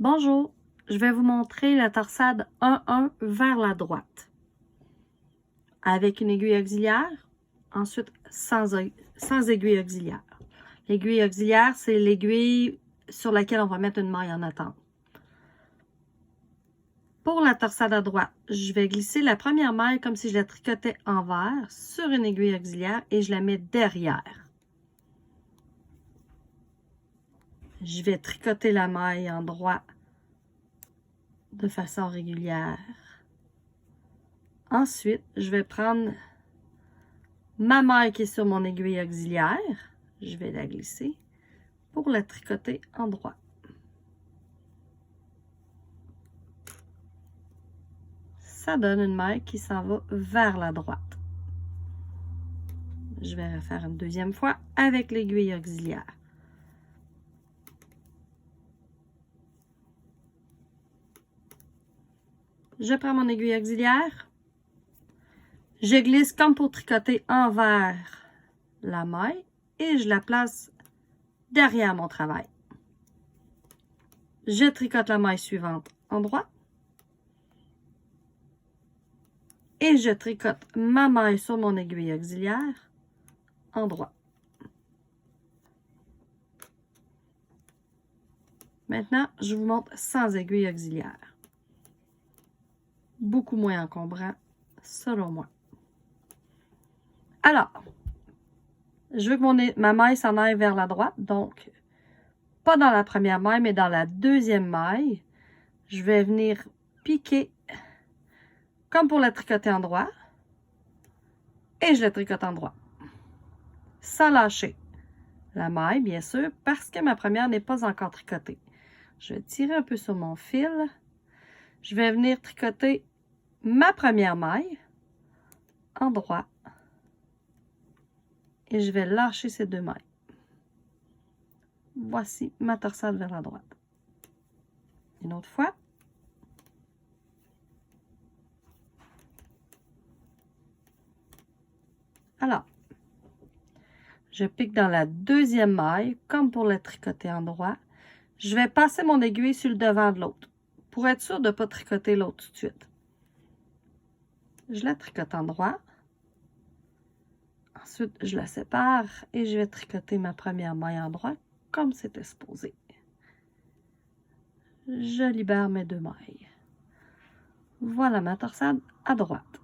Bonjour, je vais vous montrer la torsade 1-1 vers la droite. Avec une aiguille auxiliaire, ensuite sans aiguille auxiliaire. L'aiguille auxiliaire, c'est l'aiguille sur laquelle on va mettre une maille en attente. Pour la torsade à droite, je vais glisser la première maille comme si je la tricotais envers sur une aiguille auxiliaire et je la mets derrière. Je vais tricoter la maille en droit de façon régulière. Ensuite, je vais prendre ma maille qui est sur mon aiguille auxiliaire. Je vais la glisser pour la tricoter en droit. Ça donne une maille qui s'en va vers la droite. Je vais refaire une deuxième fois avec l'aiguille auxiliaire. Je prends mon aiguille auxiliaire. Je glisse comme pour tricoter envers la maille et je la place derrière mon travail. Je tricote la maille suivante en droit. Et je tricote ma maille sur mon aiguille auxiliaire en droit. Maintenant, je vous montre sans aiguille auxiliaire. Beaucoup moins encombrant, selon moi. Alors, je veux que ma maille s'en aille vers la droite, donc pas dans la première maille, mais dans la deuxième maille. Je vais venir piquer comme pour la tricoter en droit. Et je la tricote en droit. Sans lâcher la maille, bien sûr, parce que ma première n'est pas encore tricotée. Je vais tirer un peu sur mon fil. Je vais venir tricoter ma première maille en droit. Et je vais lâcher ces deux mailles. Voici ma torsade vers la droite. Une autre fois. Alors, je pique dans la deuxième maille, comme pour la tricoter en droit. Je vais passer mon aiguille sur le devant de l'autre, pour être sûr de ne pas tricoter l'autre tout de suite. Je la tricote en droit. Ensuite, je la sépare et je vais tricoter ma première maille en droit, comme c'était supposé. Je libère mes deux mailles. Voilà ma torsade à droite.